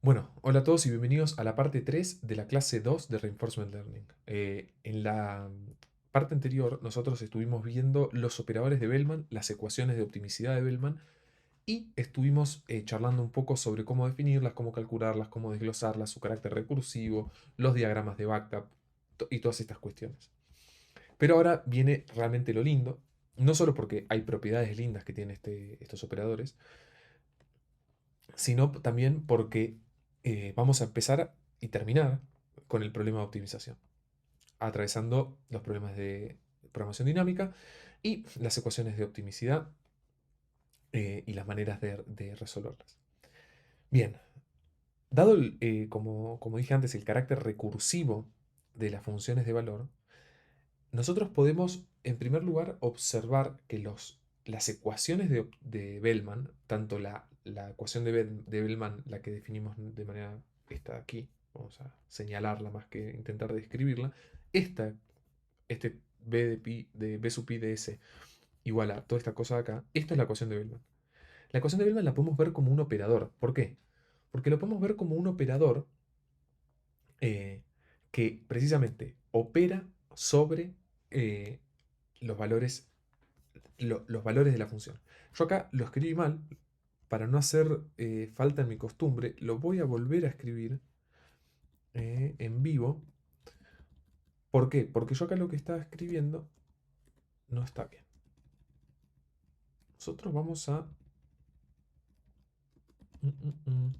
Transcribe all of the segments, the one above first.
Bueno, hola a todos y bienvenidos a la parte 3 de la clase 2 de Reinforcement Learning. En la parte anterior nosotros estuvimos viendo los operadores de Bellman, las ecuaciones de optimicidad de Bellman y estuvimos charlando un poco sobre cómo definirlas, cómo calcularlas, cómo desglosarlas, su carácter recursivo, los diagramas de backup y todas estas cuestiones. Pero ahora viene realmente lo lindo, no solo porque hay propiedades lindas que tienen estos operadores, sino también porque vamos a empezar y terminar con el problema de optimización, atravesando los problemas de programación dinámica y las ecuaciones de optimicidad y las maneras de resolverlas. Bien, dado, como dije antes, el carácter recursivo de las funciones de valor, nosotros podemos, en primer lugar, observar que las ecuaciones de Bellman, tanto la ecuación de Bellman, la que definimos de manera esta de aquí, vamos a señalarla más que intentar describirla, esta, este B de pi, de B sub pi de S igual a toda esta cosa de acá, esto es la ecuación de Bellman. La ecuación de Bellman la podemos ver como un operador. ¿Por qué? Porque lo podemos ver como un operador eh, que precisamente opera sobre eh, los valores, los valores de la función. Yo acá lo escribí mal, para no hacer falta en mi costumbre, lo voy a volver a escribir en vivo. ¿Por qué? Porque yo acá lo que estaba escribiendo no está bien. Nosotros vamos a... mm, mm, mm.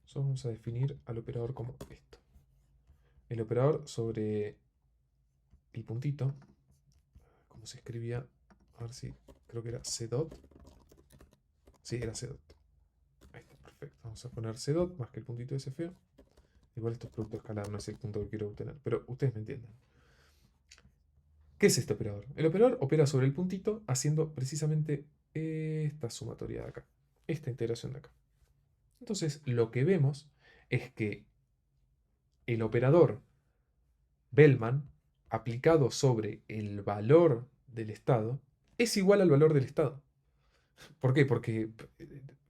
Nosotros vamos a definir al operador como esto. El operador sobre el puntito, como se escribía, a ver si creo que era C dot. Sí, era C dot. Ahí está, perfecto. Vamos a poner C dot más que el puntito ese feo. Igual esto es producto escalar, no es el punto que quiero obtener, pero ustedes me entienden. ¿Qué es este operador? El operador opera sobre el puntito haciendo precisamente esta sumatoria de acá, esta integración de acá. Entonces, lo que vemos es que el operador Bellman, aplicado sobre el valor del estado, es igual al valor del estado. ¿Por qué? Porque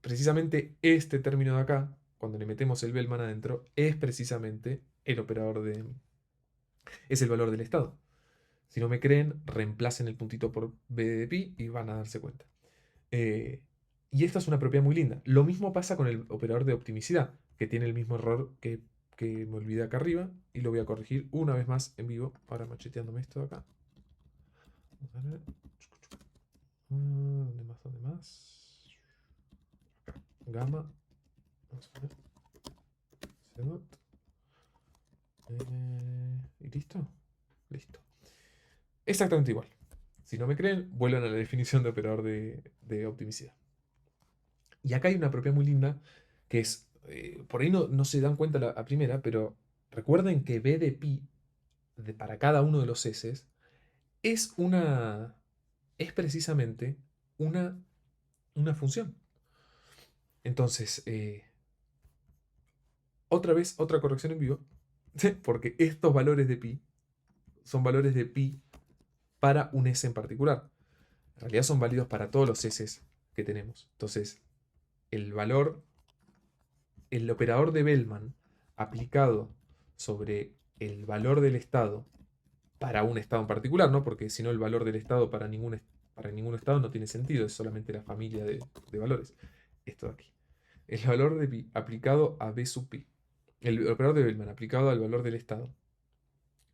precisamente este término de acá, cuando le metemos el Bellman adentro, es precisamente el operador de... es el valor del estado. Si no me creen, reemplacen el puntito por b de pi y van a darse cuenta. Eh, y esta es una propiedad muy linda. Lo mismo pasa con el operador de optimicidad, que tiene el mismo error que me olvidé acá arriba, y lo voy a corregir una vez más en vivo, ahora macheteándome esto de acá. Vamos a ver. ¿Dónde más? ¿Dónde más? Acá. Gamma. Vamos a ver. C dot. ¿Y listo? Listo. Exactamente igual. Si no me creen, vuelvan a la definición de operador de optimicidad. Y acá hay una propiedad muy linda que es, por ahí no se dan cuenta a primera, pero recuerden que b de pi para cada uno de los s es es precisamente una, una función. Entonces, otra vez, otra corrección en vivo, porque estos valores de pi son valores de pi para un s en particular. En realidad son válidos para todos los s que tenemos. Entonces, el valor el operador de Bellman aplicado sobre el valor del estado para un estado en particular, ¿no? Porque si no el valor del estado para ningún estado no tiene sentido, es solamente la familia de valores. Esto de aquí. El valor de pi aplicado a b sub pi. El operador de Bellman aplicado al valor del estado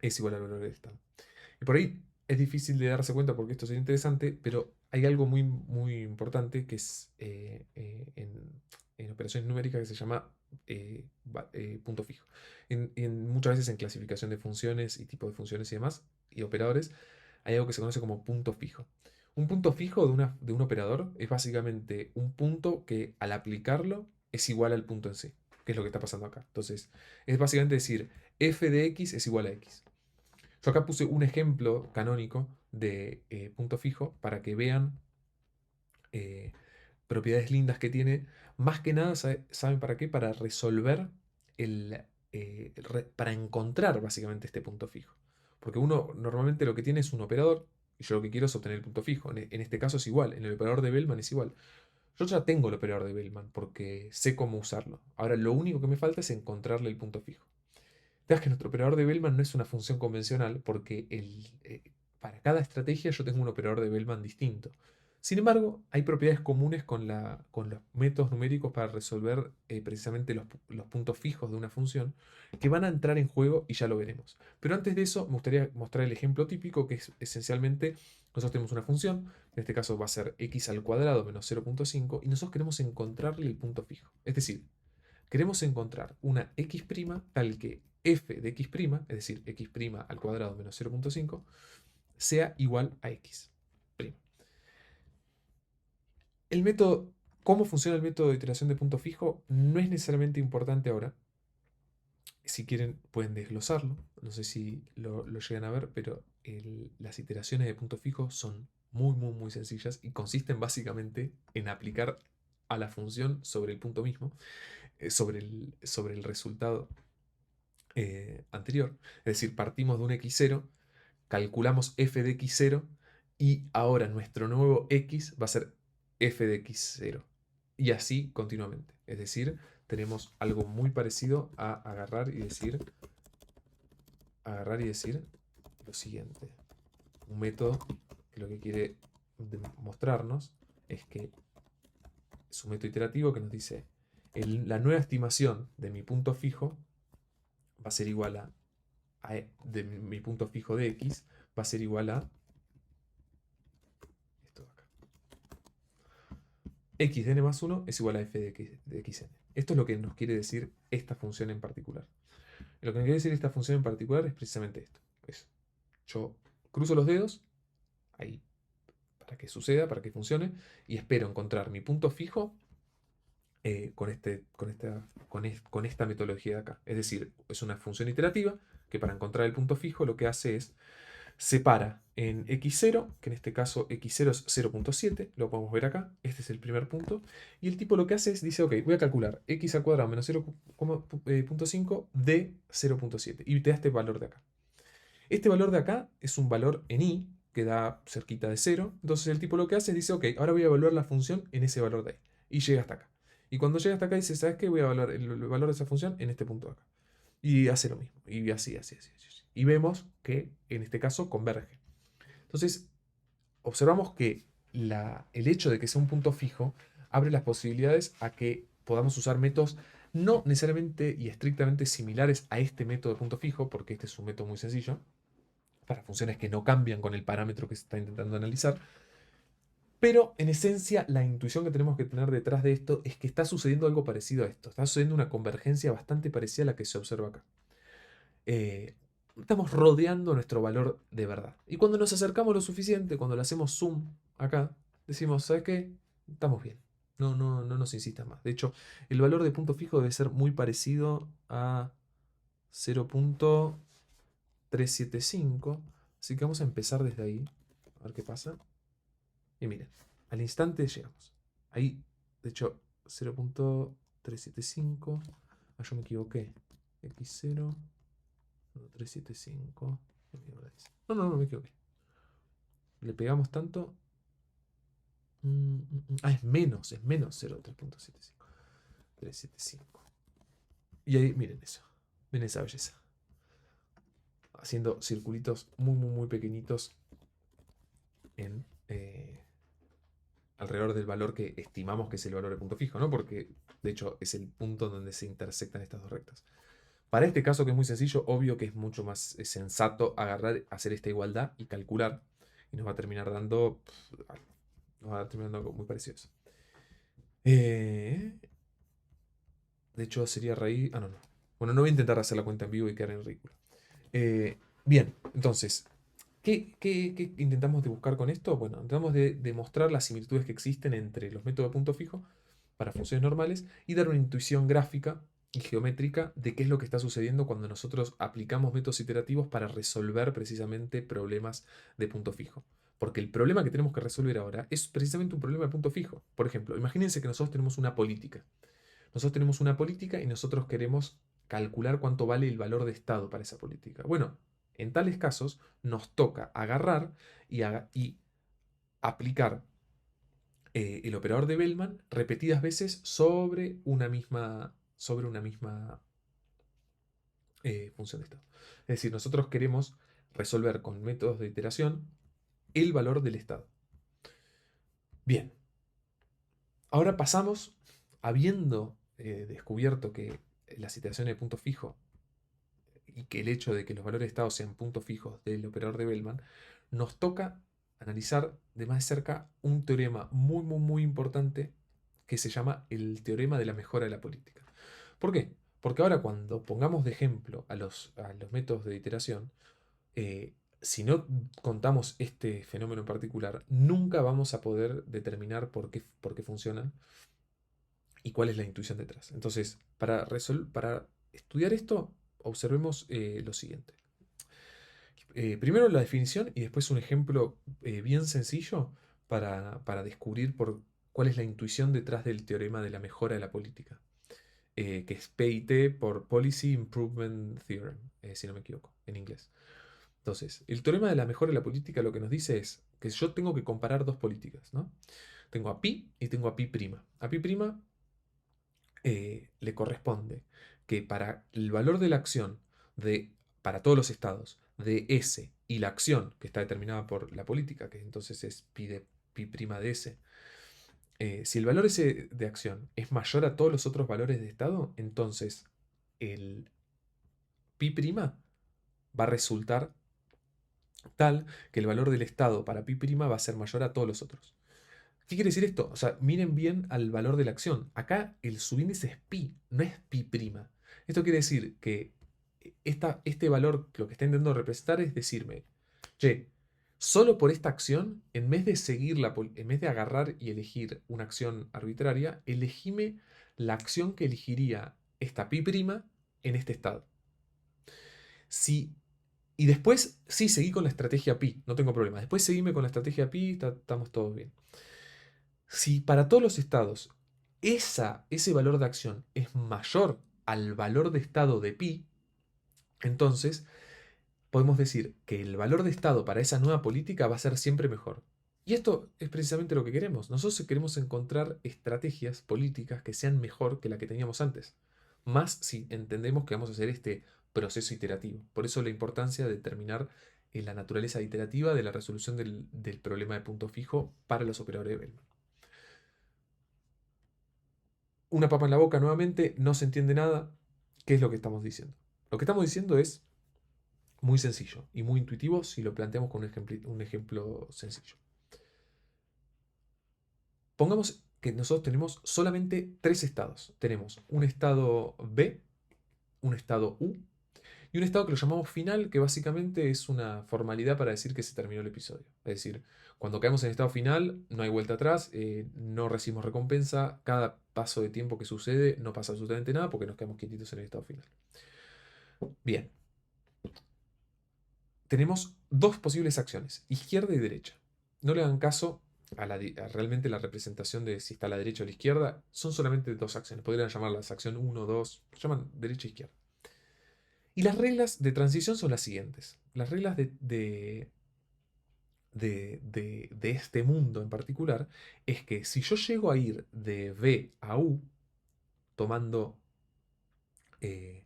es igual al valor del estado. Y por ahí es difícil de darse cuenta porque esto sería interesante, pero hay algo muy, muy importante que es en operaciones numéricas que se llama punto fijo. Muchas veces en clasificación de funciones y tipo de funciones y demás, y operadores, hay algo que se conoce como punto fijo. Un punto fijo de un operador es básicamente un punto que al aplicarlo es igual al punto en sí, que es lo que está pasando acá. Entonces, es básicamente decir, f de x es igual a x. Yo acá puse un ejemplo canónico de punto fijo para que vean eh, propiedades lindas que tiene. Más que nada, ¿saben para qué? Para resolver para encontrar básicamente este punto fijo. Porque uno normalmente lo que tiene es un operador Y yo lo que quiero es obtener el punto fijo. En este caso es igual, en el operador de Bellman es igual. Yo ya tengo el operador de Bellman porque sé cómo usarlo. Ahora lo único que me falta es encontrarle el punto fijo. Te das que nuestro operador de Bellman no es una función convencional porque para cada estrategia yo tengo un operador de Bellman distinto. Sin embargo, hay propiedades comunes con los métodos numéricos para resolver precisamente los puntos fijos de una función que van a entrar en juego y ya lo veremos. Pero antes de eso, me gustaría mostrar el ejemplo típico que es esencialmente, nosotros tenemos una función, en este caso va a ser x al cuadrado menos 0.5 y nosotros queremos encontrarle el punto fijo. Es decir, queremos encontrar una x' tal que f de x', es decir, x' al cuadrado menos 0.5, sea igual a x'. El método, cómo funciona el método de iteración de punto fijo no es necesariamente importante ahora. Si quieren, pueden desglosarlo. No sé si lo llegan a ver, pero las iteraciones de punto fijo son muy, muy, muy sencillas y consisten básicamente en aplicar a la función sobre el punto mismo, sobre el resultado anterior. Es decir, partimos de un x0, calculamos f de x0 y ahora nuestro nuevo x va a ser f de x0. Y así continuamente. Es decir, tenemos algo muy parecido a agarrar y decir lo siguiente. Un método que lo que quiere mostrarnos es que es un método iterativo que nos dice la nueva estimación de mi punto fijo va a ser igual de mi punto fijo de x va a ser igual a esto de acá. X de n más 1 es igual a f de xn. Esto es lo que nos quiere decir esta función en particular. Lo que nos quiere decir esta función en particular es precisamente esto. Yo cruzo los dedos ahí para que suceda, para que funcione, y espero encontrar mi punto fijo con esta metodología de acá. Es decir, es una función iterativa que para encontrar el punto fijo lo que hace es separa en x0, que en este caso x0 es 0.7, lo podemos ver acá, este es el primer punto, y el tipo lo que hace es, dice, ok, voy a calcular x al cuadrado menos 0.5 de 0.7, y te da este valor de acá. Este valor de acá es un valor en i, que da cerquita de 0, entonces el tipo lo que hace es, dice, ok, ahora voy a evaluar la función en ese valor de ahí, y llega hasta acá. Y cuando llega hasta acá dice, ¿sabes qué? Voy a evaluar el valor de esa función en este punto de acá. Y hace lo mismo, y así, así, así, así. Y vemos que en este caso converge. Entonces, observamos que el hecho de que sea un punto fijo abre las posibilidades a que podamos usar métodos no necesariamente y estrictamente similares a este método de punto fijo, porque este es un método muy sencillo, para funciones que no cambian con el parámetro que se está intentando analizar. Pero en esencia, la intuición que tenemos que tener detrás de esto es que está sucediendo algo parecido a esto. Está sucediendo una convergencia bastante parecida a la que se observa acá. Estamos rodeando nuestro valor de verdad. Y cuando nos acercamos lo suficiente, cuando le hacemos zoom acá, decimos, ¿sabes qué? Estamos bien. No, no, no nos insistas más. De hecho, el valor de punto fijo debe ser muy parecido a 0.375. Así que vamos a empezar desde ahí. A ver qué pasa. Y miren, al instante llegamos. Ahí, de hecho, 0.375. Ah, yo me equivoqué. X0. 375. No, no, no, me equivoqué. Le pegamos tanto. Ah, es menos 0.3.75. 375. Y ahí, miren eso. Miren esa belleza. Haciendo circulitos muy, muy, muy pequeñitos en alrededor del valor que estimamos que es el valor de punto fijo, ¿no? Porque, de hecho, es el punto donde se intersectan estas dos rectas. Para este caso, que es muy sencillo, obvio que es mucho más sensato agarrar, hacer esta igualdad y calcular. Y nos va a terminar dando. Nos va a terminar dando algo muy parecido a eso. De hecho, sería raíz. Ah, no, no. Bueno, no voy a intentar hacer la cuenta en vivo y quedar en ridículo. Bien, entonces, ¿qué intentamos de buscar con esto? Bueno, intentamos de demostrar las similitudes que existen entre los métodos de punto fijo para funciones normales y dar una intuición gráfica y geométrica de qué es lo que está sucediendo cuando nosotros aplicamos métodos iterativos para resolver precisamente problemas de punto fijo. Porque el problema que tenemos que resolver ahora es precisamente un problema de punto fijo. Por ejemplo, imagínense que nosotros tenemos una política. Nosotros tenemos una política y nosotros queremos calcular cuánto vale el valor de estado para esa política. Bueno, En tales casos nos toca agarrar y aplicar el operador de Bellman repetidas veces sobre una misma función de estado. Es decir, nosotros queremos resolver con métodos de iteración el valor del estado. Bien, ahora pasamos, habiendo descubierto que las iteraciones de punto fijo y que el hecho de que los valores de estado sean puntos fijos del operador de Bellman, nos toca analizar de más de cerca un teorema muy importante que se llama el teorema de la mejora de la política. ¿Por qué? Porque ahora cuando pongamos de ejemplo a los métodos de iteración, si no contamos este fenómeno en particular, nunca vamos a poder determinar por qué funcionan y cuál es la intuición detrás. Entonces, para estudiar esto, observemos lo siguiente. Primero la definición y después un ejemplo bien sencillo para descubrir cuál es la intuición detrás del teorema de la mejora de la política, que es PIT por Policy Improvement Theorem, si no me equivoco, en inglés. Entonces, el teorema de la mejora de la política lo que nos dice es que yo tengo que comparar dos políticas, ¿no? Tengo a pi y tengo a pi prima. A pi prima le corresponde que para el valor de la acción para todos los estados de S y la acción que está determinada por la política, que entonces es pi prima de S, si el valor S de acción es mayor a todos los otros valores de estado, entonces el pi prima va a resultar tal que el valor del estado para pi prima va a ser mayor a todos los otros. ¿Qué quiere decir esto? O sea, miren bien al valor de la acción. Acá el subíndice es pi, no es pi prima. Esto quiere decir que este valor, lo que está intentando representar es decirme, che, solo por esta acción, en vez de agarrar y elegir una acción arbitraria, elegime la acción que elegiría esta pi prima en este estado. Y después, sí, seguí con la estrategia pi, no tengo problema. Después seguime con la estrategia pi, estamos todos bien. Si para todos los estados ese valor de acción es mayor al valor de estado de pi, entonces podemos decir que el valor de estado para esa nueva política va a ser siempre mejor. Y esto es precisamente lo que queremos. Nosotros queremos encontrar estrategias políticas que sean mejor que la que teníamos antes. Más si entendemos que vamos a hacer este proceso iterativo. Por eso la importancia de determinar la naturaleza iterativa de la resolución del problema de punto fijo para los operadores de Bellman. Una papa en la boca nuevamente, no se entiende nada. ¿Qué es lo que estamos diciendo? Lo que estamos diciendo es muy sencillo y muy intuitivo si lo planteamos con un ejemplo sencillo. Pongamos que nosotros tenemos solamente tres estados. Tenemos un estado B, un estado U y un estado que lo llamamos final, que básicamente es una formalidad para decir que se terminó el episodio. Es decir, cuando caemos en estado final, no hay vuelta atrás, no recibimos recompensa, cada paso de tiempo que sucede no pasa absolutamente nada porque nos quedamos quietitos en el estado final. Bien, tenemos dos posibles acciones, izquierda y derecha. No le hagan caso a realmente la representación de si está a la derecha o a la izquierda. Son solamente dos acciones. Podrían llamarlas acción 1, 2. Se llaman derecha e izquierda. Y las reglas de transición son las siguientes. Las reglas de este mundo en particular es que si yo llego a ir de B a U tomando... eh,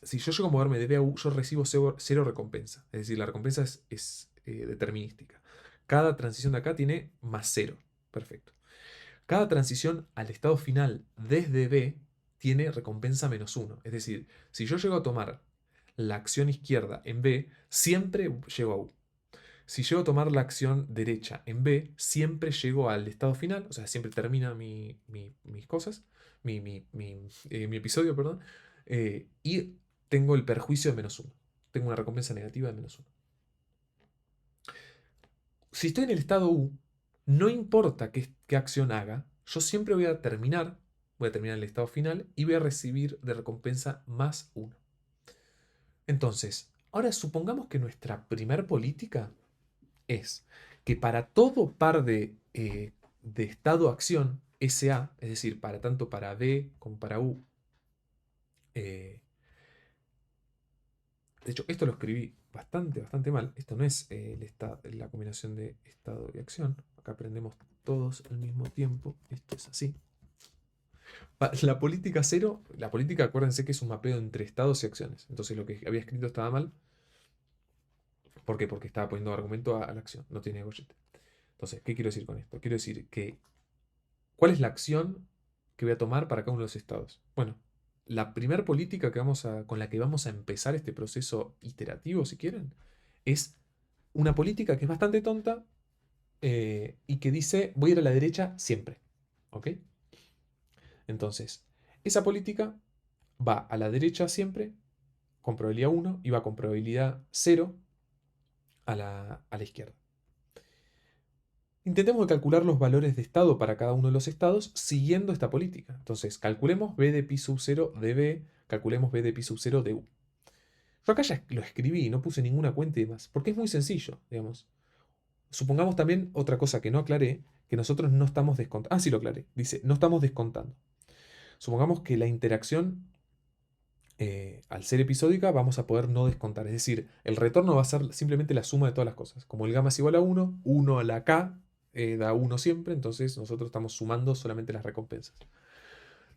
si yo llego a moverme de B a U, yo recibo cero recompensa. Es decir, la recompensa es determinística. Cada transición de acá tiene más cero. Perfecto. Cada transición al estado final desde B tiene recompensa menos 1. Es decir, si yo llego a tomar la acción izquierda en B, siempre llego a U. Si llego a tomar la acción derecha en B, siempre llego al estado final, o sea, siempre termina mis cosas, mi episodio, perdón, y tengo el perjuicio de menos 1. Tengo una recompensa negativa de menos 1. Si estoy en el estado U, no importa qué acción haga, yo siempre voy a terminar el estado final y voy a recibir de recompensa más 1. Entonces, ahora supongamos que nuestra primer política es que para todo par de estado-acción SA, es decir, tanto para B como para U, eh, De hecho, esto lo escribí bastante mal. Esto no es la combinación de estado y acción. Acá aprendemos todos al mismo tiempo. Esto es así. La política cero, la política, acuérdense que es un mapeo entre estados y acciones. Entonces lo que había escrito estaba mal. ¿Por qué? Porque estaba poniendo argumento a la acción. No tiene gollete. Entonces, ¿qué quiero decir con esto? Quiero decir que, ¿cuál es la acción que voy a tomar para cada uno de los estados? Bueno, la primera política con la que vamos a empezar este proceso iterativo, si quieren, es una política que es bastante tonta y que dice voy a ir a la derecha siempre. ¿Ok? Entonces, esa política va a la derecha siempre con probabilidad 1 y va con probabilidad 0 a la izquierda. Intentemos calcular los valores de estado para cada uno de los estados siguiendo esta política. Entonces, calculemos b de pi sub 0 de b, calculemos b de pi sub 0 de u. Yo acá ya lo escribí y no puse ninguna cuenta y demás, porque es muy sencillo, digamos. Supongamos también otra cosa que no aclaré, que nosotros no estamos descontando. Ah, sí lo aclaré. Dice, no estamos descontando. Supongamos que la interacción, al ser episódica, vamos a poder no descontar. Es decir, el retorno va a ser simplemente la suma de todas las cosas. Como el gamma es igual a 1, 1 a la k da 1 siempre, entonces nosotros estamos sumando solamente las recompensas.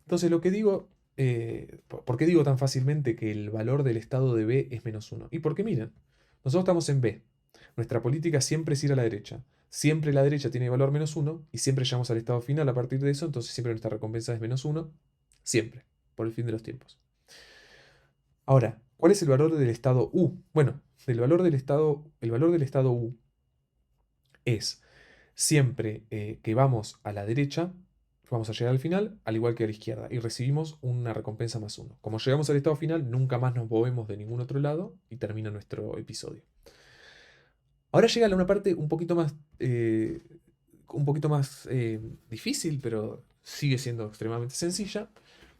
Entonces lo que digo, ¿por qué digo tan fácilmente que el valor del estado de B es menos 1? Y porque miren, nosotros estamos en B. Nuestra política siempre es ir a la derecha. Siempre la derecha tiene valor menos 1 y siempre llegamos al estado final a partir de eso, entonces siempre nuestra recompensa es menos 1. Siempre, por el fin de los tiempos. Ahora, ¿cuál es el valor del estado U? Bueno, el valor del estado U es siempre que vamos a la derecha, vamos a llegar al final, al igual que a la izquierda, y recibimos una recompensa más 1. Como llegamos al estado final, nunca más nos movemos de ningún otro lado y termina nuestro episodio. Ahora llega una parte un poquito más difícil, pero sigue siendo extremadamente sencilla,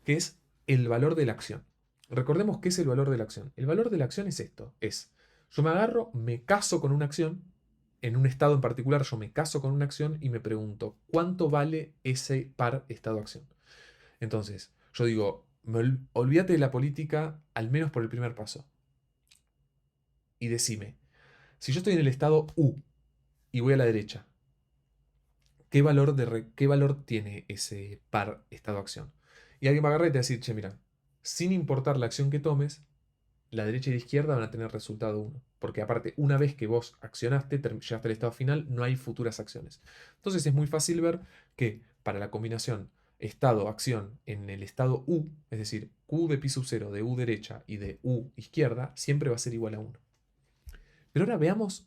que es el valor de la acción. Recordemos qué es el valor de la acción. El valor de la acción es esto, yo me agarro, me caso con una acción, en un estado en particular yo me caso con una acción y me pregunto, ¿cuánto vale ese par estado-acción? Entonces, yo digo, olvídate de la política al menos por el primer paso. Y decime, si yo estoy en el estado U y voy a la derecha, ¿qué valor tiene ese par estado-acción? Y alguien va a agarrar y te va a decir, che, mira, sin importar la acción que tomes, la derecha y la izquierda van a tener resultado 1. Porque aparte, una vez que vos accionaste, llegaste al estado final, no hay futuras acciones. Entonces es muy fácil ver que para la combinación estado-acción en el estado U, es decir, Q de pi sub 0 de U derecha y de U izquierda, siempre va a ser igual a 1. Pero ahora veamos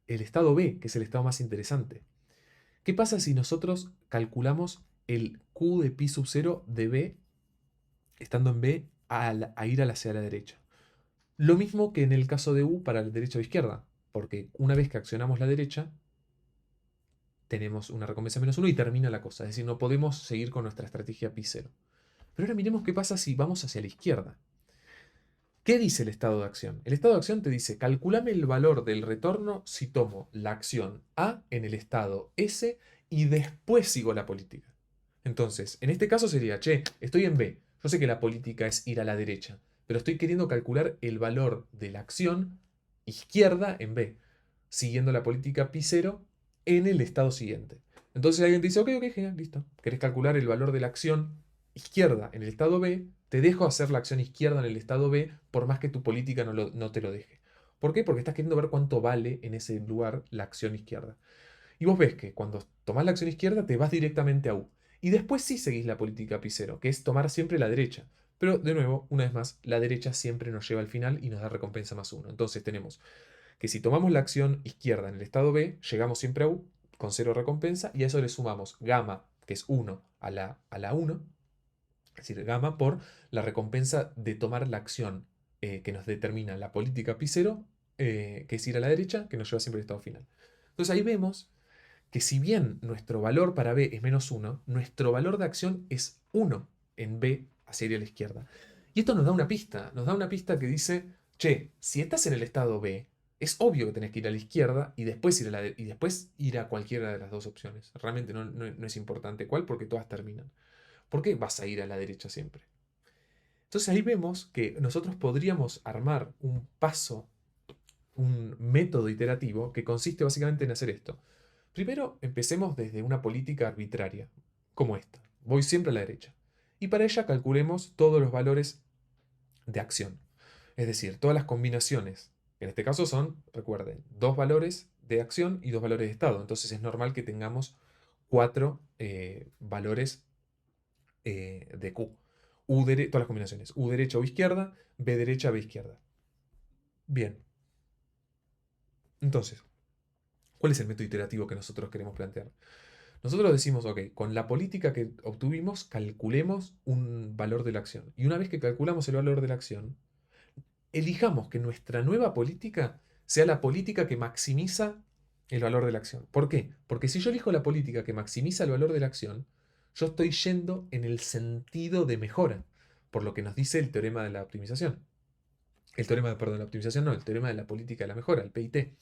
el estado B, que es el estado más interesante. ¿Qué pasa si nosotros calculamos el Q de pi sub 0 de B, estando en B, a ir hacia la derecha? Lo mismo que en el caso de U para la derecha o izquierda, porque una vez que accionamos la derecha, tenemos una recompensa menos 1 y termina la cosa. Es decir, no podemos seguir con nuestra estrategia pi 0. Pero ahora miremos qué pasa si vamos hacia la izquierda. ¿Qué dice el estado de acción? El estado de acción te dice, calculame el valor del retorno si tomo la acción A en el estado S y después sigo la política. Entonces, en este caso sería, che, estoy en B. Yo sé que la política es ir a la derecha, pero estoy queriendo calcular el valor de la acción izquierda en B, siguiendo la política pi 0 en el estado siguiente. Entonces alguien te dice, ok, genial, listo. ¿Querés calcular el valor de la acción izquierda en el estado B? Te dejo hacer la acción izquierda en el estado B por más que tu política no te lo deje. ¿Por qué? Porque estás queriendo ver cuánto vale en ese lugar la acción izquierda. Y vos ves que cuando tomás la acción izquierda te vas directamente a U. Y después sí seguís la política Picero, que es tomar siempre la derecha. Pero de nuevo, una vez más, la derecha siempre nos lleva al final y nos da recompensa más 1. Entonces tenemos que si tomamos la acción izquierda en el estado B, llegamos siempre a U con 0 recompensa y a eso le sumamos gamma, que es 1 a la 1, es decir, gamma por la recompensa de tomar la acción que nos determina la política Picero, que es ir a la derecha, que nos lleva siempre al estado final. Entonces ahí vemos que si bien nuestro valor para B es menos 1, nuestro valor de acción es 1 en B hacia ir a la izquierda. Y esto nos da una pista que dice, che, si estás en el estado B, es obvio que tenés que ir a la izquierda y después ir a cualquiera de las dos opciones. Realmente no es importante cuál porque todas terminan. ¿Por qué vas a ir a la derecha siempre? Entonces ahí vemos que nosotros podríamos armar un método iterativo que consiste básicamente en hacer esto. Primero, empecemos desde una política arbitraria, como esta. Voy siempre a la derecha. Y para ella calculemos todos los valores de acción. Es decir, todas las combinaciones. En este caso son, recuerden, dos valores de acción y dos valores de estado. Entonces es normal que tengamos cuatro valores de Q. Todas las combinaciones. U derecha o izquierda, B derecha, B izquierda. Bien. Entonces, ¿cuál es el método iterativo que nosotros queremos plantear? Nosotros decimos, ok, con la política que obtuvimos, calculemos un valor de la acción. Y una vez que calculamos el valor de la acción, elijamos que nuestra nueva política sea la política que maximiza el valor de la acción. ¿Por qué? Porque si yo elijo la política que maximiza el valor de la acción, yo estoy yendo en el sentido de mejora, por lo que nos dice el teorema de la optimización. El teorema de, perdón, la optimización no, el teorema de la política de la mejora, el PIT.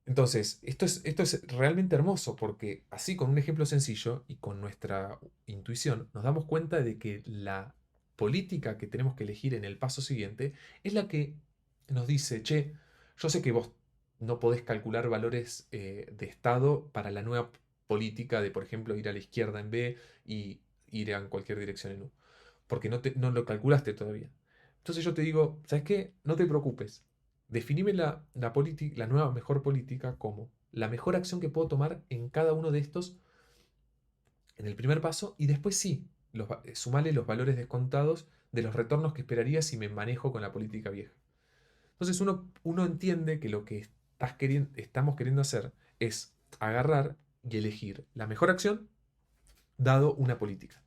Entonces, esto es realmente hermoso porque así con un ejemplo sencillo y con nuestra intuición nos damos cuenta de que la política que tenemos que elegir en el paso siguiente es la que nos dice, che, yo sé que vos no podés calcular valores de estado para la nueva política de, por ejemplo, ir a la izquierda en B y ir en cualquier dirección en U, porque no lo calculaste todavía. Entonces yo te digo, ¿sabes qué? No te preocupes. Definime la nueva mejor política como la mejor acción que puedo tomar en cada uno de estos en el primer paso y después sí, sumale los valores descontados de los retornos que esperaría si me manejo con la política vieja. Entonces uno entiende que lo que estamos queriendo hacer es agarrar y elegir la mejor acción dado una política.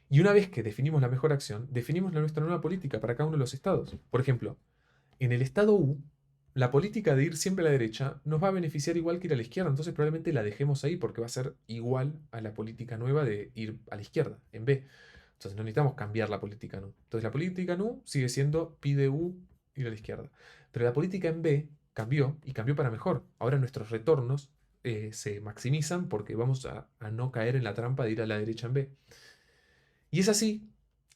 Y una vez que definimos la mejor acción, definimos nuestra nueva política para cada uno de los estados. Por ejemplo, en el estado U, la política de ir siempre a la derecha nos va a beneficiar igual que ir a la izquierda, entonces probablemente la dejemos ahí porque va a ser igual a la política nueva de ir a la izquierda, en B. Entonces no necesitamos cambiar la política en U. Entonces la política en U sigue siendo pi de U ir a la izquierda. Pero la política en B cambió y cambió para mejor. Ahora nuestros retornos se maximizan porque vamos a no caer en la trampa de ir a la derecha en B. Y es así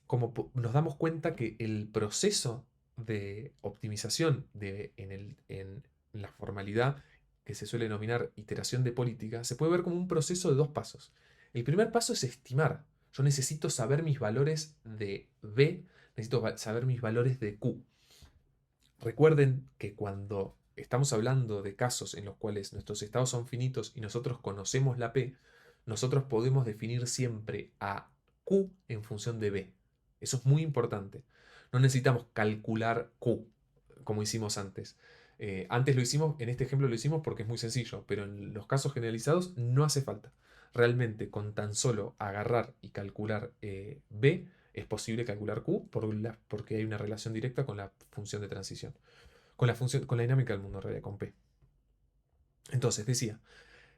como nos damos cuenta que el proceso de optimización en la formalidad que se suele denominar iteración de política se puede ver como un proceso de dos pasos. El primer paso es estimar. Yo necesito saber mis valores de B, necesito saber mis valores de Q. Recuerden que cuando estamos hablando de casos en los cuales nuestros estados son finitos y nosotros conocemos la P, nosotros podemos definir siempre a Q en función de B. Eso es muy importante. No necesitamos calcular Q como hicimos antes. Antes lo hicimos, en este ejemplo lo hicimos porque es muy sencillo, pero en los casos generalizados no hace falta. Realmente con tan solo agarrar y calcular B, es posible calcular Q porque hay una relación directa con la función de transición. Con la dinámica del mundo en realidad, con P. Entonces, decía,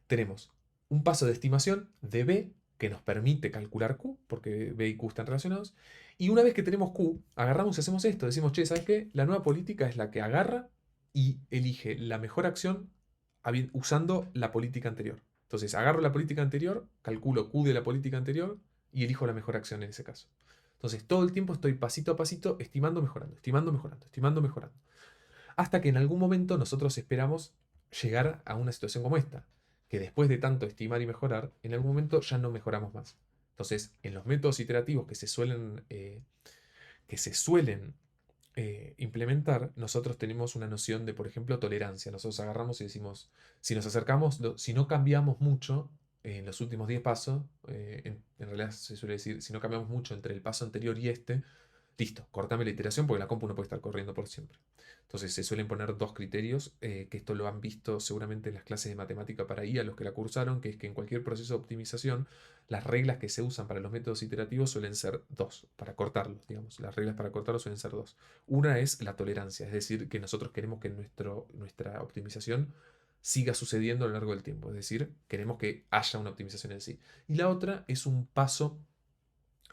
tenemos un paso de estimación de B que nos permite calcular Q, porque B y Q están relacionados. Y una vez que tenemos Q, agarramos y hacemos esto. Decimos, che, ¿sabes qué? La nueva política es la que agarra y elige la mejor acción usando la política anterior. Entonces, agarro la política anterior, calculo Q de la política anterior y elijo la mejor acción en ese caso. Entonces, todo el tiempo estoy pasito a pasito estimando, mejorando, estimando, mejorando, estimando, mejorando. Hasta que en algún momento nosotros esperamos llegar a una situación como esta, que después de tanto estimar y mejorar, en algún momento ya no mejoramos más. Entonces, en los métodos iterativos que se suelen implementar, nosotros tenemos una noción de, por ejemplo, tolerancia. Nosotros agarramos y decimos, si nos acercamos, si no cambiamos mucho en los últimos 10 pasos, en realidad se suele decir, si no cambiamos mucho entre el paso anterior y este, listo, cortame la iteración porque la compu no puede estar corriendo por siempre. Entonces se suelen poner dos criterios, que esto lo han visto seguramente en las clases de matemática para IA, los que la cursaron, que es que en cualquier proceso de optimización, las reglas que se usan para los métodos iterativos suelen ser dos, para cortarlos, digamos. Las reglas para cortarlos suelen ser dos. Una es la tolerancia, es decir, que nosotros queremos que nuestra optimización siga sucediendo a lo largo del tiempo, es decir, queremos que haya una optimización en sí. Y la otra es un paso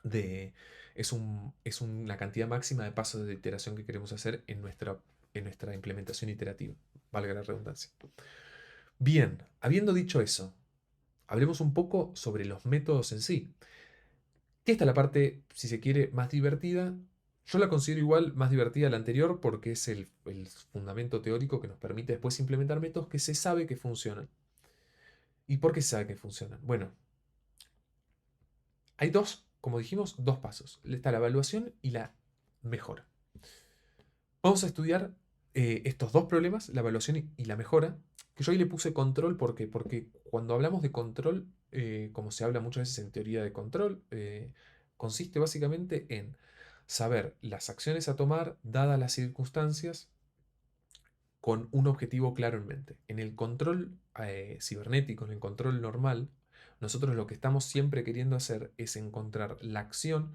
de, es una cantidad máxima de pasos de iteración que queremos hacer en nuestra implementación iterativa, valga la redundancia. Bien, habiendo dicho eso, hablemos un poco sobre los métodos en sí. Que esta es la parte, si se quiere, más divertida Yo la considero igual más divertida la anterior porque es el fundamento teórico que nos permite después implementar métodos que se sabe que funcionan. ¿Y por qué se sabe que funcionan? Bueno, hay dos, como dijimos, dos pasos. Está la evaluación y la mejora. Vamos a estudiar estos dos problemas, la evaluación y la mejora, que yo ahí le puse control, ¿por qué? Porque cuando hablamos de control, como se habla muchas veces en teoría de control, consiste básicamente en saber las acciones a tomar dadas las circunstancias con un objetivo claro en mente. En el control cibernético, en el control normal, nosotros lo que estamos siempre queriendo hacer es encontrar la acción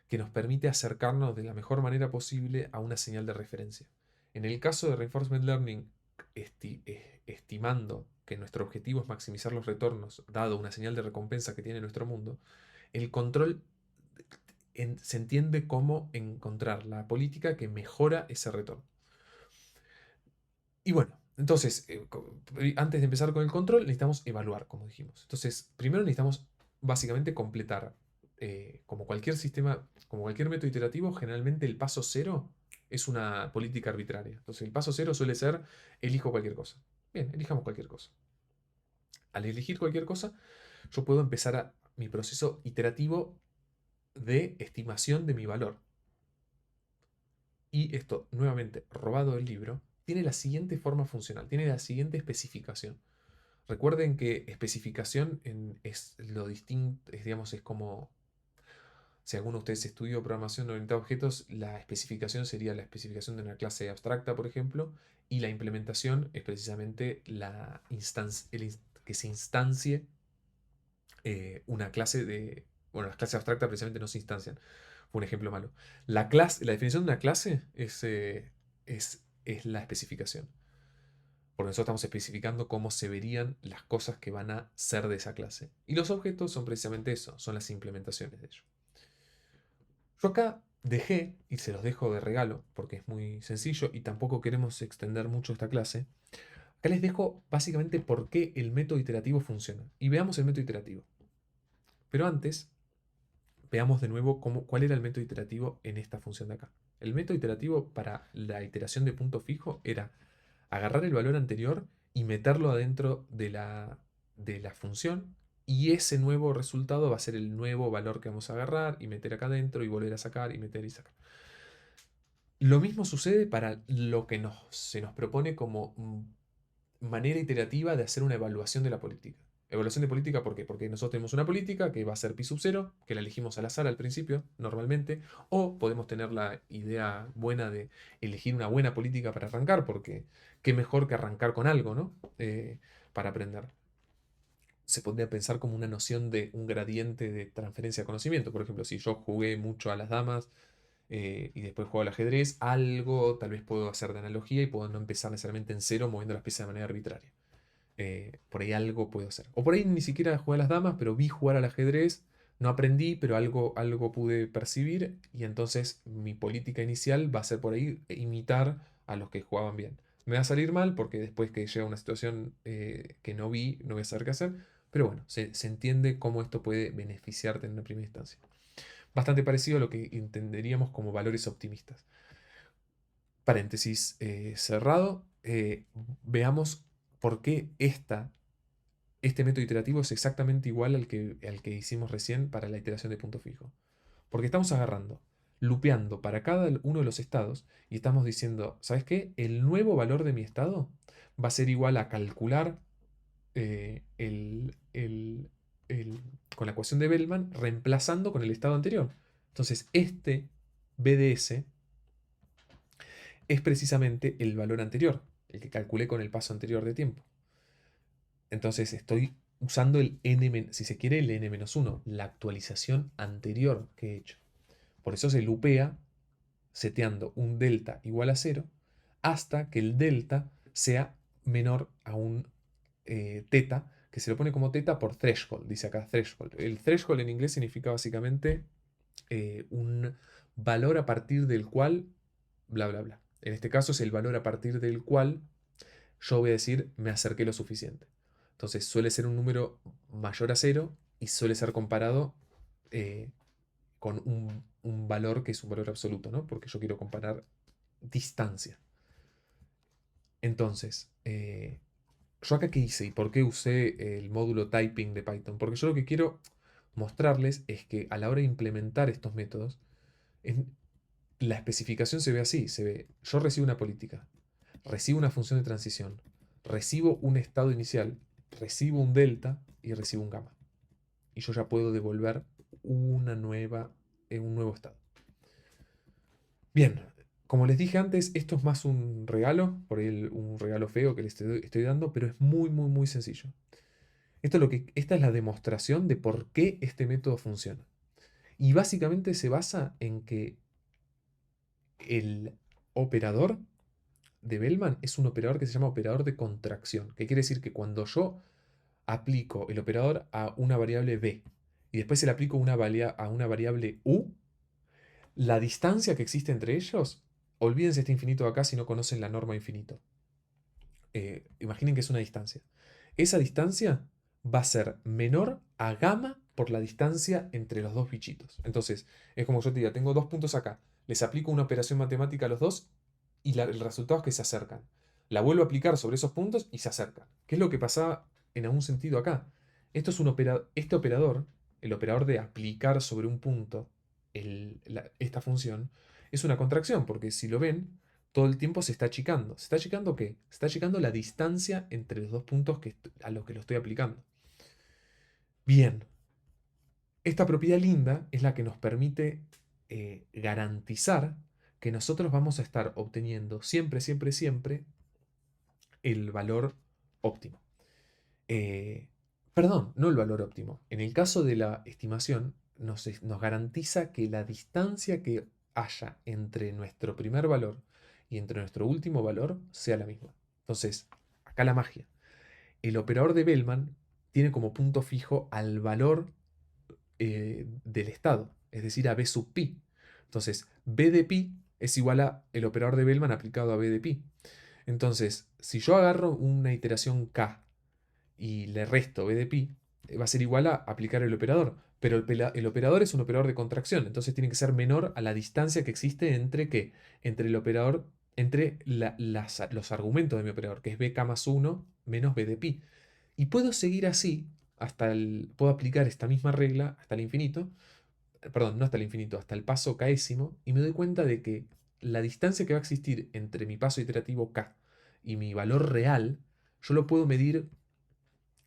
que nos permite acercarnos de la mejor manera posible a una señal de referencia. En el caso de Reinforcement Learning, estimando que nuestro objetivo es maximizar los retornos, dado una señal de recompensa que tiene nuestro mundo, el control se entiende como encontrar la política que mejora ese retorno. Y bueno, entonces, antes de empezar con el control, necesitamos evaluar, como dijimos. Entonces, primero necesitamos básicamente completar, como cualquier sistema, como cualquier método iterativo, generalmente el paso cero es una política arbitraria. Entonces, el paso cero suele ser, elijo cualquier cosa. Bien, elijamos cualquier cosa. Al elegir cualquier cosa, yo puedo empezar mi proceso iterativo de estimación de mi valor. Y esto, nuevamente, robado del libro, tiene la siguiente forma funcional, tiene la siguiente especificación. Recuerden que especificación es lo distinto, digamos, es como si alguno de ustedes estudió programación orientada a objetos, la especificación sería la especificación de una clase abstracta, por ejemplo, y la implementación es precisamente que se instancie una clase de... Bueno, las clases abstractas precisamente no se instancian. Fue un ejemplo malo. La definición de una clase es la especificación. Porque nosotros estamos especificando cómo se verían las cosas que van a ser de esa clase. Y los objetos son precisamente eso, son las implementaciones de ello. Yo acá dejé, y se los dejo de regalo, porque es muy sencillo y tampoco queremos extender mucho esta clase. Acá les dejo básicamente por qué el método iterativo funciona. Y veamos el método iterativo. Pero antes, veamos de nuevo cuál era el método iterativo en esta función de acá. El método iterativo para la iteración de punto fijo era agarrar el valor anterior y meterlo adentro de la función, y ese nuevo resultado va a ser el nuevo valor que vamos a agarrar y meter acá adentro y volver a sacar y meter y sacar. Lo mismo sucede para lo que se nos propone como manera iterativa de hacer una evaluación de la política. Evaluación de política, ¿por qué? Porque nosotros tenemos una política que va a ser pi sub 0, que la elegimos al azar al principio, normalmente, o podemos tener la idea buena de elegir una buena política para arrancar, porque qué mejor que arrancar con algo, ¿no? Para aprender. Se podría pensar como una noción de un gradiente de transferencia de conocimiento. Por ejemplo, si yo jugué mucho a las damas y después juego al ajedrez, algo tal vez puedo hacer de analogía y puedo no empezar necesariamente en cero moviendo las piezas de manera arbitraria. Por ahí algo puedo hacer. O por ahí ni siquiera jugué a las damas, pero vi jugar al ajedrez, no aprendí, pero algo pude percibir y entonces mi política inicial va a ser por ahí imitar a los que jugaban bien. Me va a salir mal porque después que llega una situación que no vi, no voy a saber qué hacer, pero bueno, se entiende cómo esto puede beneficiarte en una primera instancia. Bastante parecido a lo que entenderíamos como valores optimistas. Paréntesis cerrado. Veamos por qué este método iterativo es exactamente igual al que hicimos recién para la iteración de punto fijo. Porque estamos agarrando, lupeando para cada uno de los estados y estamos diciendo, ¿sabes qué? El nuevo valor de mi estado va a ser igual a calcular con la ecuación de Bellman reemplazando con el estado anterior. Entonces, este BDS es precisamente el valor anterior, el que calculé con el paso anterior de tiempo. Entonces estoy usando si se quiere, el n-1, la actualización anterior que he hecho. Por eso se lupea seteando un delta igual a 0 hasta que el delta sea menor a un teta, que se lo pone como teta por threshold, dice acá threshold. El threshold en inglés significa básicamente un valor a partir del cual, bla, bla, bla. En este caso es el valor a partir del cual yo voy a decir me acerqué lo suficiente. Entonces suele ser un número mayor a 0 y suele ser comparado con un valor que es un valor absoluto, ¿no? Porque yo quiero comparar distancia. Entonces, yo acá qué hice y por qué usé el módulo typing de Python. Porque yo lo que quiero mostrarles es que a la hora de implementar estos métodos, la especificación se ve así, se ve, yo recibo una política, recibo una función de transición, recibo un estado inicial, recibo un delta y recibo un gamma. Y yo ya puedo devolver una nueva, un nuevo estado. Bien, como les dije antes, esto es más un regalo, por ahí un regalo feo que les estoy dando, pero es muy, muy, muy sencillo. Esta es la demostración de por qué este método funciona. Y básicamente se basa en que el operador de Bellman es un operador que se llama operador de contracción, que quiere decir que cuando yo aplico el operador a una variable b y después se le aplico a una variable u, la distancia que existe entre ellos, olvídense este infinito de acá si no conocen la norma infinito. Imaginen que es una distancia. Esa distancia va a ser menor a gamma por la distancia entre los dos bichitos. Entonces, es como yo te diga, tengo dos puntos acá, les aplico una operación matemática a los dos y el resultado es que se acercan. La vuelvo a aplicar sobre esos puntos y se acercan. ¿Qué es lo que pasaba en algún sentido acá? Este operador, el operador de aplicar sobre un punto esta función, es una contracción, porque si lo ven, todo el tiempo se está achicando. ¿Se está achicando qué? Se está achicando la distancia entre los dos puntos a los que lo estoy aplicando. Bien, esta propiedad linda es la que nos permite garantizar que nosotros vamos a estar obteniendo siempre, siempre, siempre el valor óptimo. Eh, Perdón, no el valor óptimo. En el caso de la estimación, nos garantiza que la distancia que haya entre nuestro primer valor y entre nuestro último valor sea la misma. Entonces, acá la magia. El operador de Bellman tiene como punto fijo al valor del estado, es decir, a b sub pi. Entonces, b de pi es igual a el operador de Bellman aplicado a b de pi. Entonces, si yo agarro una iteración k y le resto b de pi, va a ser igual a aplicar el operador. Pero el operador es un operador de contracción, entonces tiene que ser menor a la distancia que existe entre qué? Entre el operador, entre los argumentos de mi operador, que es bk más 1 menos b de pi. Y puedo seguir así puedo aplicar esta misma regla hasta el infinito, perdón, no hasta el infinito, hasta el paso késimo, y me doy cuenta de que la distancia que va a existir entre mi paso iterativo k y mi valor real, yo lo puedo medir,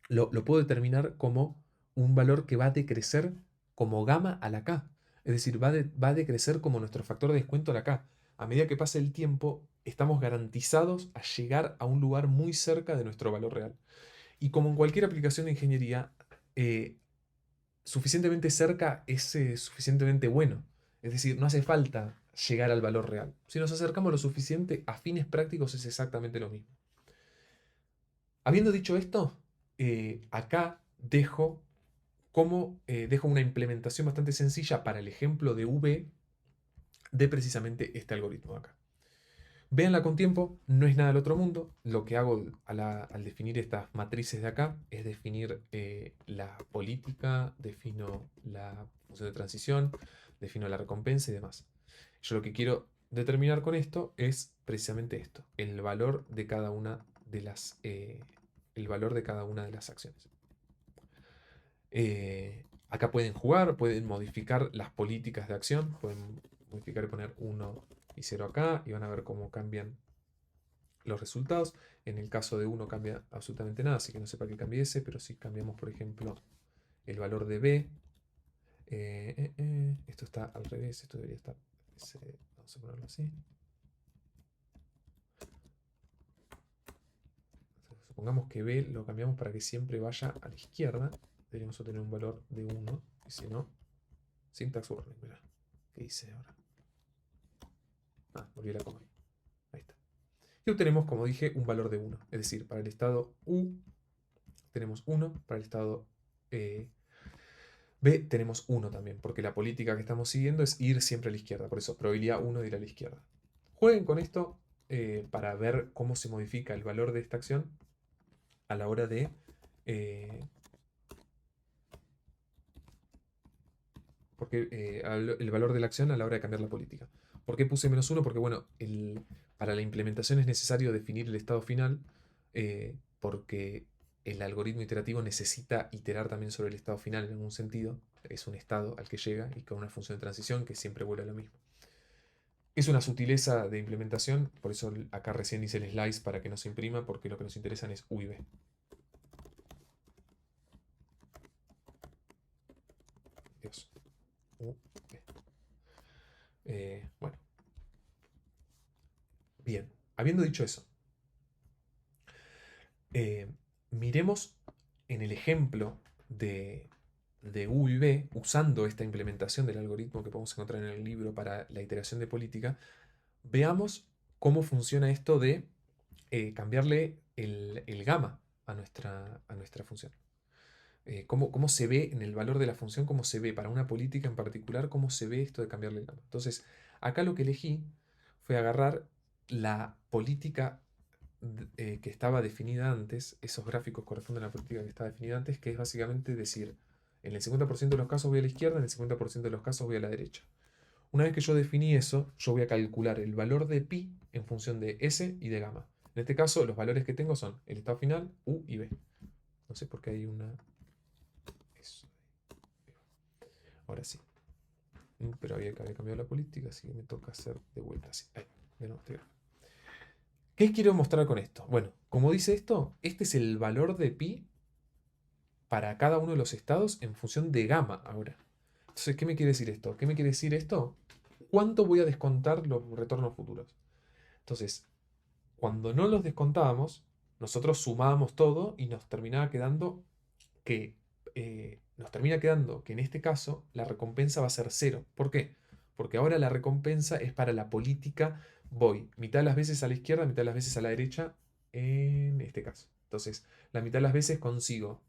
lo puedo determinar como un valor que va a decrecer como gamma a la k. Es decir, va a decrecer como nuestro factor de descuento a la k. A medida que pase el tiempo, estamos garantizados a llegar a un lugar muy cerca de nuestro valor real. Y como en cualquier aplicación de ingeniería, suficientemente cerca es suficientemente bueno. Es decir, no hace falta llegar al valor real. Si nos acercamos lo suficiente, a fines prácticos es exactamente lo mismo. Habiendo dicho esto, acá dejo una implementación bastante sencilla para el ejemplo de V de precisamente este algoritmo de acá. Véanla con tiempo, no es nada del otro mundo. Lo que hago al definir estas matrices de acá es definir la política, defino la función de transición, defino la recompensa y demás. Yo lo que quiero determinar con esto es precisamente esto, el valor de cada una de las acciones. Acá pueden jugar, pueden modificar las políticas de acción, pueden modificar y poner 1 y 0 acá y van a ver cómo cambian los resultados. En el caso de 1 cambia absolutamente nada, así que no sé para qué cambie ese, pero si cambiamos, por ejemplo, el valor de b, esto está al revés, esto debería estar, vamos a ponerlo así. Supongamos que b lo cambiamos para que siempre vaya a la izquierda, deberíamos obtener un valor de 1, y si no, syntax warning, mirá, ¿qué hice ahora? Volví a la coma. Ahí está. Y obtenemos, como dije, un valor de 1. Es decir, para el estado U tenemos 1, para el estado B tenemos 1 también, porque la política que estamos siguiendo es ir siempre a la izquierda. Por eso, probabilidad 1 de ir a la izquierda. Jueguen con esto para ver cómo se modifica el valor de esta acción a la hora de... ¿Por qué el valor de la acción a la hora de cambiar la política. ¿Por qué puse -1? Porque, bueno, para la implementación es necesario definir el estado final, porque el algoritmo iterativo necesita iterar también sobre el estado final en algún sentido. Es un estado al que llega y con una función de transición que siempre vuelve a lo mismo. Es una sutileza de implementación, por eso acá recién hice el slice para que no se imprima, porque lo que nos interesan es U y B. Dios. U, B. Bueno. Bien. Habiendo dicho eso, miremos en el ejemplo de U y B, usando esta implementación del algoritmo que podemos encontrar en el libro para la iteración de política, veamos cómo funciona esto de cambiarle el gamma a nuestra función. Cómo se ve en el valor de la función, cómo se ve para una política en particular, cómo se ve esto de cambiarle el gamma. Entonces, acá lo que elegí fue agarrar la política que estaba definida antes, esos gráficos corresponden a la política que estaba definida antes, que es básicamente decir, en el 50% de los casos voy a la izquierda, en el 50% de los casos voy a la derecha. Una vez que yo definí eso, yo voy a calcular el valor de pi en función de S y de gamma. En este caso, los valores que tengo son el estado final, U y B. No sé por qué hay una... Eso. Ahora sí. Pero había cambiado la política, así que me toca hacer de vuelta así. Ahí, de nuevo, estoy... ¿Qué quiero mostrar con esto? Bueno, como dice esto, este es el valor de pi para cada uno de los estados en función de gamma ahora. Entonces, ¿qué me quiere decir esto? ¿Qué me quiere decir esto? ¿Cuánto voy a descontar los retornos futuros? Entonces, cuando no los descontábamos, nosotros sumábamos todo y nos terminaba quedando que en este caso la recompensa va a ser 0. ¿Por qué? Porque ahora la recompensa es para la política, voy mitad de las veces a la izquierda, mitad de las veces a la derecha, en este caso. Entonces, la mitad de las veces consigo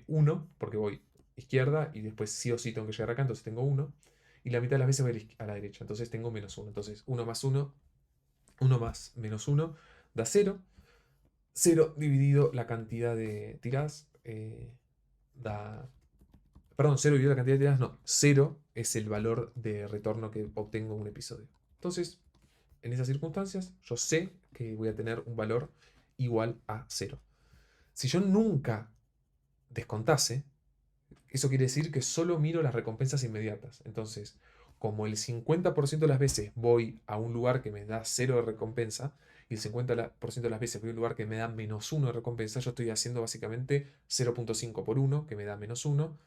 1, porque voy izquierda y después sí o sí tengo que llegar acá, entonces tengo 1. Y la mitad de las veces voy a la derecha, entonces tengo -1. Entonces, 1 más 1, 1 más -1 da 0. 0 dividido la cantidad de tiradas da... Perdón, 0 dividido la cantidad de tiradas, no. 0 es el valor de retorno que obtengo en un episodio. Entonces, en esas circunstancias, yo sé que voy a tener un valor igual a 0. Si yo nunca descontase, eso quiere decir que solo miro las recompensas inmediatas. Entonces, como el 50% de las veces voy a un lugar que me da 0 de recompensa y el 50% de las veces voy a un lugar que me da -1 de recompensa, yo estoy haciendo básicamente 0.5 por 1, que me da -1,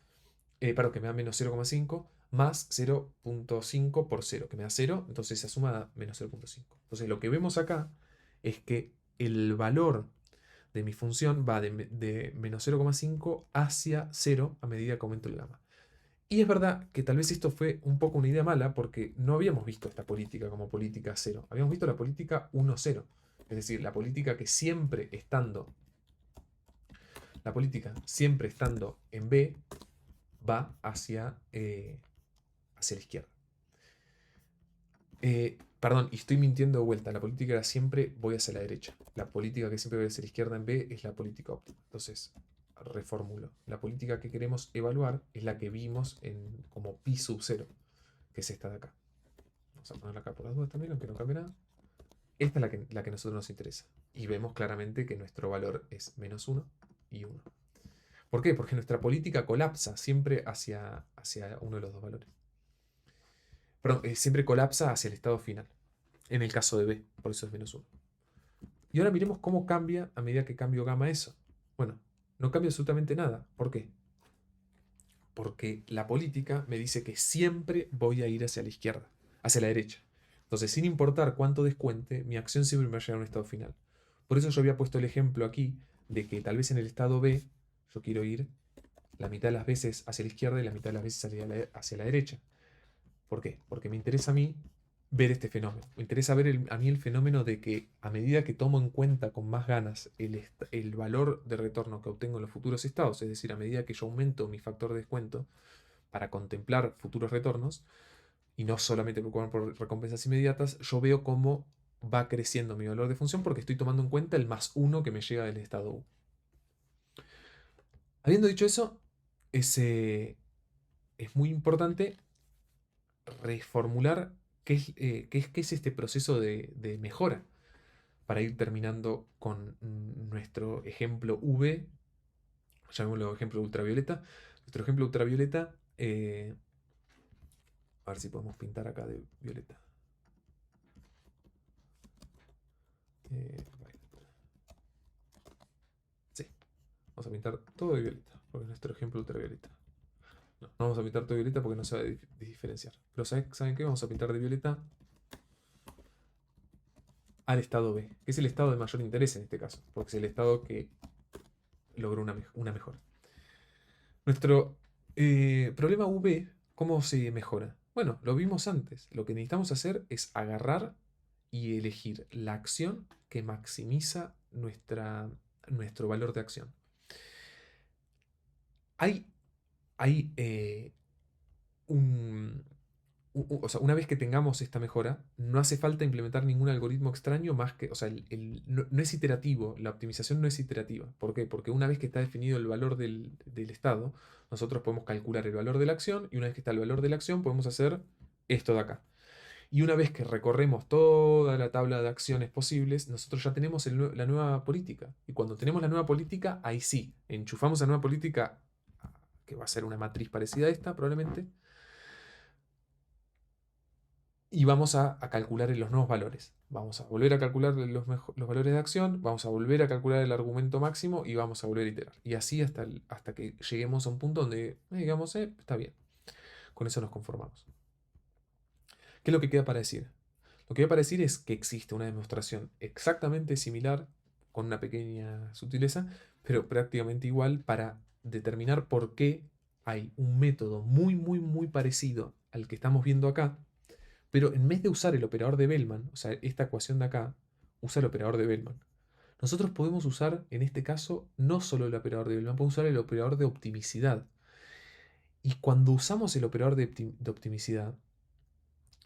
perdón, que me da -0,5, más 0.5 por 0, que me da 0, entonces esa suma da -0.5. Entonces lo que vemos acá es que el valor de mi función va de -0,5 hacia 0 a medida que aumento el gamma. Y es verdad que tal vez esto fue un poco una idea mala porque no habíamos visto esta política como política 0. Habíamos visto la política 1-0. Es decir, la política que siempre estando en B va hacia la izquierda. Perdón, y estoy mintiendo de vuelta. La política era siempre voy hacia la derecha. La política que siempre voy hacia la izquierda en B es la política óptima. Entonces, reformulo. La política que queremos evaluar es la que vimos como pi sub 0, que es esta de acá. Vamos a ponerla acá por las dudas también, aunque no cambie nada. Esta es la que a nosotros nos interesa. Y vemos claramente que nuestro valor es -1 y 1. ¿Por qué? Porque nuestra política colapsa siempre hacia uno de los dos valores. Perdón, siempre colapsa hacia el estado final. En el caso de B, por eso es -1. Y ahora miremos cómo cambia a medida que cambio gamma eso. Bueno, no cambia absolutamente nada. ¿Por qué? Porque la política me dice que siempre voy a ir hacia la izquierda, hacia la derecha. Entonces, sin importar cuánto descuente, mi acción siempre me va a llegar a un estado final. Por eso yo había puesto el ejemplo aquí de que tal vez en el estado B yo quiero ir la mitad de las veces hacia la izquierda y la mitad de las veces hacia la derecha. ¿Por qué? Porque me interesa a mí ver este fenómeno. Me interesa ver a mí el fenómeno de que a medida que tomo en cuenta con más ganas el valor de retorno que obtengo en los futuros estados, es decir, a medida que yo aumento mi factor de descuento para contemplar futuros retornos, y no solamente preocuparme por recompensas inmediatas, yo veo cómo va creciendo mi valor de función porque estoy tomando en cuenta el +1 que me llega del estado U. Habiendo dicho eso, es muy importante reformular qué es este proceso de mejora para ir terminando con nuestro ejemplo V, llamémoslo ejemplo ultravioleta. Nuestro ejemplo ultravioleta, a ver si podemos pintar acá de violeta. Vale. Sí, vamos a pintar todo de violeta, porque es nuestro ejemplo ultravioleta. No, no vamos a pintar todo de violeta porque no se va a diferenciar. Pero ¿saben qué? Vamos a pintar de violeta al estado B, que es el estado de mayor interés en este caso, porque es el estado que logró una mejora. Nuestro problema V, ¿cómo se mejora? Bueno, lo vimos antes. Lo que necesitamos hacer es agarrar y elegir la acción que maximiza nuestro valor de acción. Hay o sea, una vez que tengamos esta mejora, no hace falta implementar ningún algoritmo extraño más que, o sea, no es iterativo, la optimización no es iterativa. ¿Por qué? Porque una vez que está definido el valor del estado, nosotros podemos calcular el valor de la acción y una vez que está el valor de la acción podemos hacer esto de acá. Y una vez que recorremos toda la tabla de acciones posibles, nosotros ya tenemos la nueva política. Y cuando tenemos la nueva política, ahí sí, enchufamos la nueva política, que va a ser una matriz parecida a esta probablemente, y vamos a calcular los nuevos valores. Vamos a volver a calcular los valores de acción, vamos a volver a calcular el argumento máximo y vamos a volver a iterar. Y así hasta que lleguemos a un punto donde digamos, está bien. Con eso nos conformamos. ¿Qué es lo que queda para decir? Lo que queda para decir es que existe una demostración exactamente similar, con una pequeña sutileza, pero prácticamente igual para determinar por qué hay un método muy, muy, muy parecido al que estamos viendo acá, pero en vez de usar el operador de Bellman, o sea, esta ecuación de acá, usa el operador de Bellman. Nosotros podemos usar, en este caso, no solo el operador de Bellman, podemos usar el operador de optimicidad. Y cuando usamos el operador de optimicidad,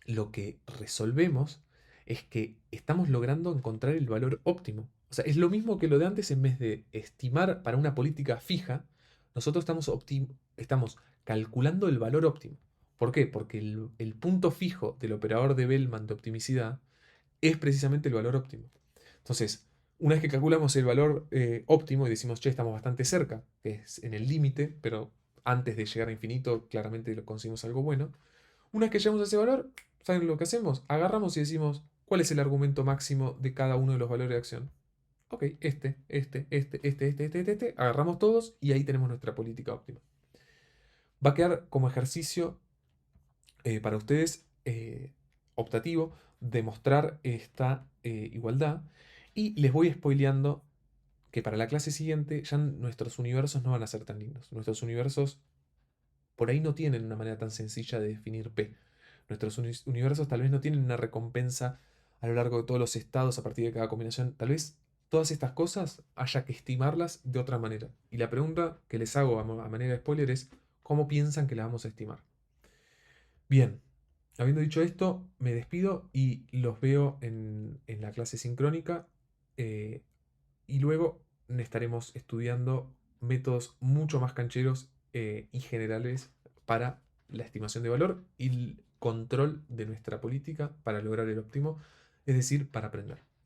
lo que resolvemos es que estamos logrando encontrar el valor óptimo. O sea, es lo mismo que lo de antes, en vez de estimar para una política fija, nosotros estamos calculando el valor óptimo. ¿Por qué? Porque el punto fijo del operador de Bellman de optimicidad es precisamente el valor óptimo. Entonces, una vez que calculamos el valor óptimo y decimos, che, estamos bastante cerca, que es en el límite, pero antes de llegar a infinito, claramente lo conseguimos algo bueno. Una vez que llegamos a ese valor, ¿saben lo que hacemos? Agarramos y decimos, ¿cuál es el argumento máximo de cada uno de los valores de acción? Ok, este. Agarramos todos y ahí tenemos nuestra política óptima. Va a quedar como ejercicio para ustedes optativo demostrar esta igualdad y les voy spoileando que para la clase siguiente ya nuestros universos no van a ser tan lindos. Nuestros universos por ahí no tienen una manera tan sencilla de definir P. Nuestros universos tal vez no tienen una recompensa a lo largo de todos los estados a partir de cada combinación. Tal vez todas estas cosas haya que estimarlas de otra manera. Y la pregunta que les hago a manera de spoiler es, ¿cómo piensan que las vamos a estimar? Bien, habiendo dicho esto, me despido y los veo en la clase sincrónica eh, y luego estaremos estudiando métodos mucho más cancheros y generales para la estimación de valor y el control de nuestra política para lograr el óptimo, es decir, para aprender.